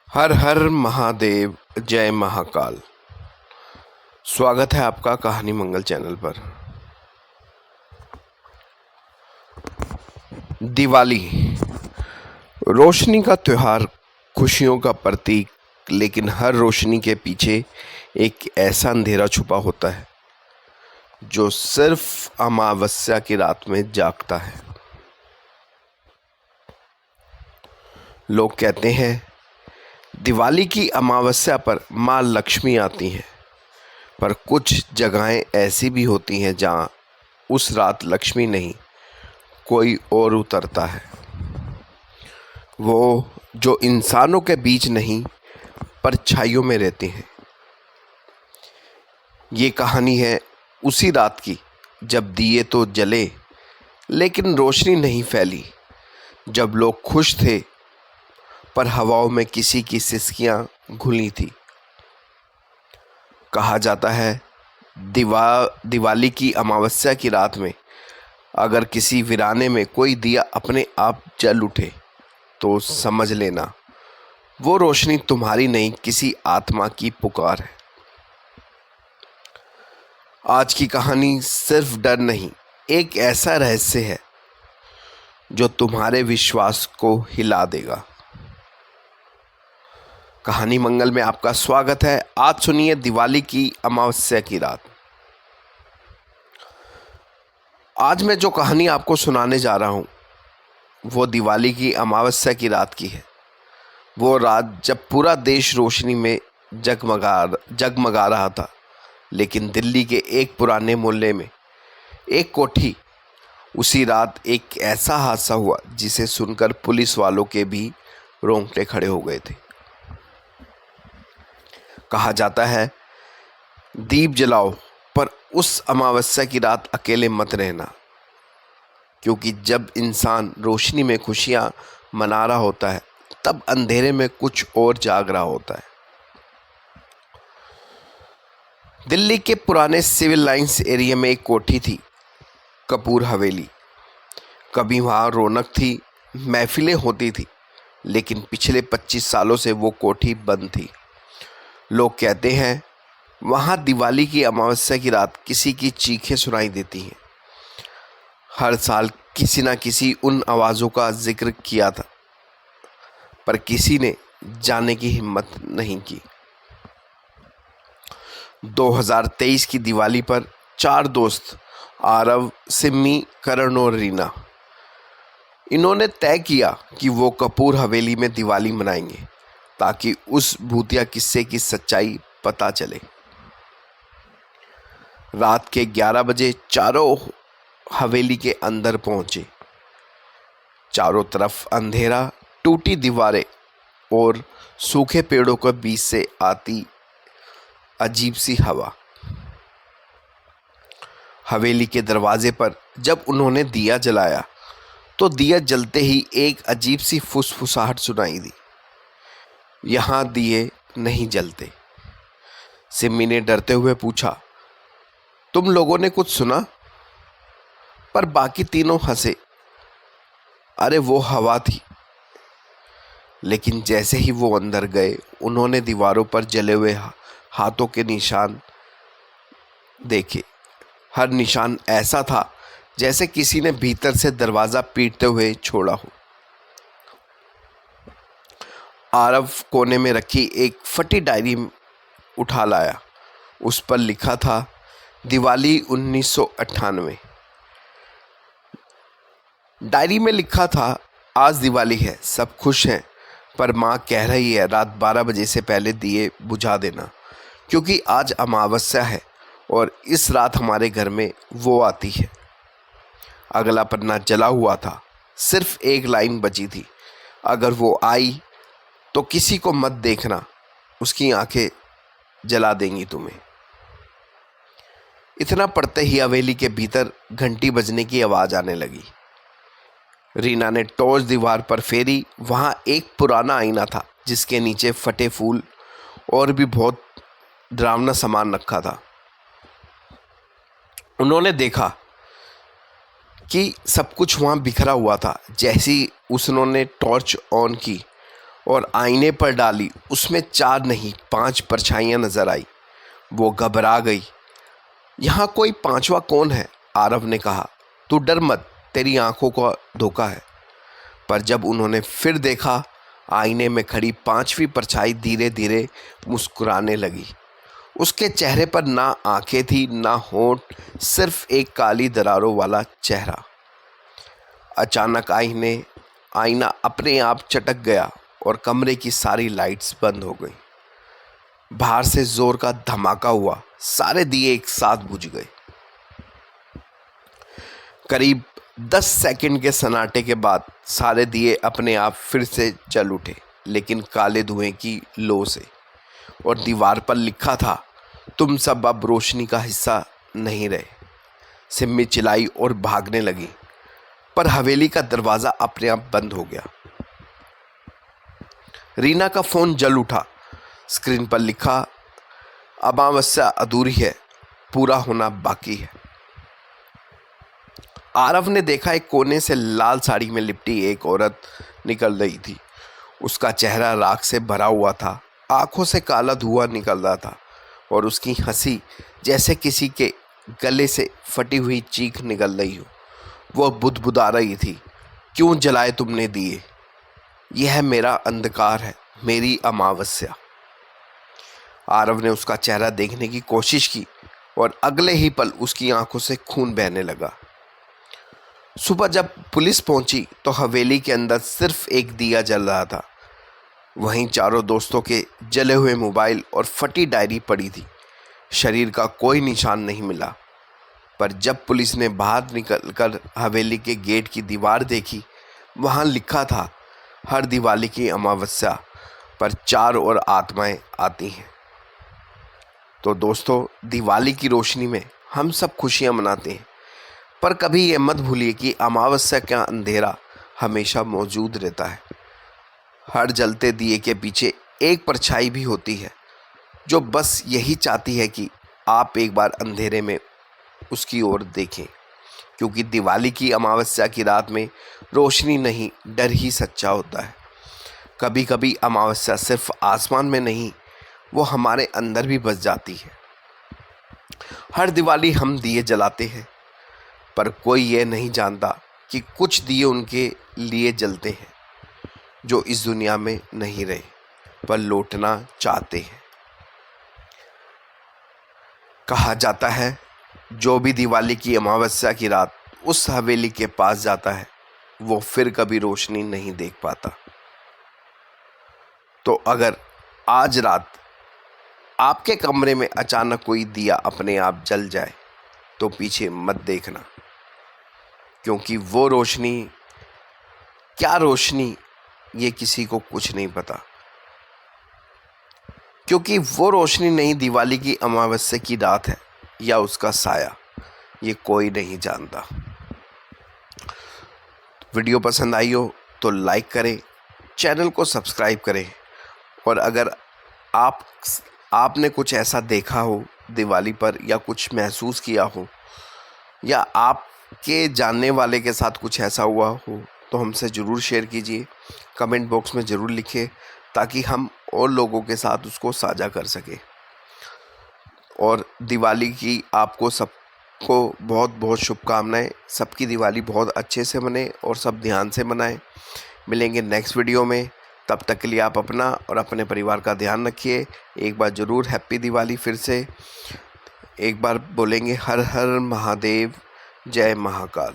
हर हर महादेव, जय महाकाल। स्वागत है आपका कहानी मंगल चैनल पर। दिवाली रोशनी का त्योहार, खुशियों का प्रतीक। लेकिन हर रोशनी के पीछे एक ऐसा अंधेरा छुपा होता है जो सिर्फ अमावस्या की रात में जागता है। लोग कहते हैं दिवाली की अमावस्या पर माँ लक्ष्मी आती हैं, पर कुछ जगहें ऐसी भी होती हैं जहाँ उस रात लक्ष्मी नहीं, कोई और उतरता है। वो जो इंसानों के बीच नहीं, परछाइयों में रहती हैं। ये कहानी है उसी रात की जब दिए तो जले लेकिन रोशनी नहीं फैली, जब लोग खुश थे पर हवाओं में किसी की सिसकियां घुली थी। कहा जाता है दिवाली की अमावस्या की रात में अगर किसी वीराने में कोई दिया अपने आप जल उठे तो समझ लेना वो रोशनी तुम्हारी नहीं, किसी आत्मा की पुकार है। आज की कहानी सिर्फ डर नहीं, एक ऐसा रहस्य है जो तुम्हारे विश्वास को हिला देगा। कहानी मंगल में आपका स्वागत है। आज सुनिए दिवाली की अमावस्या की रात। आज मैं जो कहानी आपको सुनाने जा रहा हूँ वो दिवाली की अमावस्या की रात की है। वो रात जब पूरा देश रोशनी में जगमगा रहा था, लेकिन दिल्ली के एक पुराने मोहल्ले में एक कोठी, उसी रात एक ऐसा हादसा हुआ जिसे सुनकर पुलिस वालों के भी रोंगटे खड़े हो गए थे। कहा जाता है दीप जलाओ, पर उस अमावस्या की रात अकेले मत रहना, क्योंकि जब इंसान रोशनी में खुशियां मना रहा होता है तब अंधेरे में कुछ और जाग रहा होता है। दिल्ली के पुराने सिविल लाइंस एरिया में एक कोठी थी, कपूर हवेली। कभी वहाँ रौनक थी, महफिलें होती थी, लेकिन पिछले 25 सालों से वो कोठी बंद थी। लोग कहते हैं वहाँ दिवाली की अमावस्या की रात किसी की चीखें सुनाई देती हैं। हर साल किसी न किसी उन आवाज़ों का जिक्र किया था, पर किसी ने जाने की हिम्मत नहीं की। 2023 की दिवाली पर 4 दोस्त, आरव, सिम्मी, करण और रीना, इन्होंने तय किया कि वो कपूर हवेली में दिवाली मनाएंगे ताकि उस भूतिया किस्से की सच्चाई पता चले। रात के 11 बजे चारों हवेली के अंदर पहुंचे। चारों तरफ अंधेरा, टूटी दीवारें और सूखे पेड़ों के बीच से आती अजीब सी हवा। हवेली के दरवाजे पर जब उन्होंने दिया जलाया तो दिया जलते ही एक अजीब सी फुसफुसाहट सुनाई दी। यहाँ दिए नहीं जलते। सिम्मी ने डरते हुए पूछा, तुम लोगों ने कुछ सुना? पर बाकी तीनों हंसे। अरे वो हवा थी। लेकिन जैसे ही वो अंदर गए उन्होंने दीवारों पर जले हुए हाथों के निशान देखे। हर निशान ऐसा था जैसे किसी ने भीतर से दरवाजा पीटते हुए छोड़ा हो। आरव कोने में रखी एक फटी डायरी उठा लाया। उस पर लिखा था दिवाली 1998। डायरी में लिखा था आज दिवाली है, सब खुश हैं, पर माँ कह रही है रात 12 बजे से पहले दिए बुझा देना, क्योंकि आज अमावस्या है और इस रात हमारे घर में वो आती है। अगला पन्ना जला हुआ था, सिर्फ एक लाइन बची थी, अगर वो आई तो किसी को मत देखना, उसकी आंखें जला देंगी तुम्हें। इतना पढ़ते ही हवेली के भीतर घंटी बजने की आवाज़ आने लगी। रीना ने टॉर्च दीवार पर फेरी। वहाँ एक पुराना आईना था जिसके नीचे फटे फूल और भी बहुत डरावना सामान रखा था। उन्होंने देखा कि सब कुछ वहाँ बिखरा हुआ था। जैसी उन्होंने टॉर्च ऑन की, और आईने पर डाली उसमें 4 नहीं 5 परछाइयाँ नजर आई। वो घबरा गई। यहाँ कोई 5वां कौन है? आरव ने कहा। तू डर मत, तेरी आंखों का धोखा है। पर जब उन्होंने फिर देखा, आईने में खड़ी 5वीं परछाई धीरे धीरे मुस्कुराने लगी। उसके चेहरे पर ना आंखें थी ना होंठ, सिर्फ एक काली दरारों वाला चेहरा। अचानक आईना अपने आप चटक गया और कमरे की सारी लाइट्स बंद हो गई। बाहर से जोर का धमाका हुआ, सारे दिए एक साथ बुझ गए। करीब 10 सेकंड के सन्नाटे के बाद सारे दिए अपने आप फिर से जल उठे, लेकिन काले धुएं की लो से। और दीवार पर लिखा था, तुम सब अब रोशनी का हिस्सा नहीं रहे। सिम्मी चिल्लाई और भागने लगी, पर हवेली का दरवाज़ा अपने आप बंद हो गया। रीना का फ़ोन जल उठा। स्क्रीन पर लिखा, अमावस्या अधूरी है, पूरा होना बाकी है। आरव ने देखा, एक कोने से लाल साड़ी में लिपटी एक औरत निकल रही थी। उसका चेहरा राख से भरा हुआ था, आंखों से काला धुआं निकल रहा था और उसकी हंसी जैसे किसी के गले से फटी हुई चीख निकल रही हो। वो बुदबुदा रही थी, क्यों जलाए तुमने दिए? यह मेरा अंधकार है, मेरी अमावस्या। आरव ने उसका चेहरा देखने की कोशिश की और अगले ही पल उसकी आंखों से खून बहने लगा। सुबह जब पुलिस पहुंची तो हवेली के अंदर सिर्फ एक दिया जल रहा था। वहीं चारों दोस्तों के जले हुए मोबाइल और फटी डायरी पड़ी थी। शरीर का कोई निशान नहीं मिला। पर जब पुलिस ने बाहर निकलकर हवेली के गेट की दीवार देखी, वहां लिखा था, हर दिवाली की अमावस्या पर 4 और आत्माएं आती हैं। तो दोस्तों, दिवाली की रोशनी में हम सब खुशियां मनाते हैं, पर कभी ये मत भूलिए कि अमावस्या का अंधेरा हमेशा मौजूद रहता है। हर जलते दिए के पीछे एक परछाई भी होती है, जो बस यही चाहती है कि आप एक बार अंधेरे में उसकी ओर देखें। क्योंकि दिवाली की अमावस्या की रात में रोशनी नहीं, डर ही सच्चा होता है। कभी कभी अमावस्या सिर्फ आसमान में नहीं, वो हमारे अंदर भी बस जाती है। हर दिवाली हम दिए जलाते हैं, पर कोई ये नहीं जानता कि कुछ दिए उनके लिए जलते हैं जो इस दुनिया में नहीं रहे, पर लौटना चाहते हैं। कहा जाता है, जो भी दिवाली की अमावस्या की रात उस हवेली के पास जाता है, वो फिर कभी रोशनी नहीं देख पाता। तो अगर आज रात आपके कमरे में अचानक कोई दिया अपने आप जल जाए, तो पीछे मत देखना, क्योंकि वो रोशनी, क्या रोशनी, ये किसी को कुछ नहीं पता। क्योंकि वो रोशनी नहीं दिवाली की अमावस्या की रात है या उसका साया, ये कोई नहीं जानता। वीडियो पसंद आई हो तो लाइक करें, चैनल को सब्सक्राइब करें। और अगर आपने कुछ ऐसा देखा हो दिवाली पर, या कुछ महसूस किया हो, या आपके जानने वाले के साथ कुछ ऐसा हुआ हो, तो हमसे ज़रूर शेयर कीजिए। कमेंट बॉक्स में ज़रूर लिखिए, ताकि हम और लोगों के साथ उसको साझा कर सकें। और दिवाली की आपको सबको बहुत बहुत शुभकामनाएं। सबकी दिवाली बहुत अच्छे से मने और सब ध्यान से मनाएं। मिलेंगे नेक्स्ट वीडियो में, तब तक के लिए आप अपना और अपने परिवार का ध्यान रखिए। एक बार ज़रूर हैप्पी दिवाली फिर से एक बार बोलेंगे, हर हर महादेव, जय महाकाल।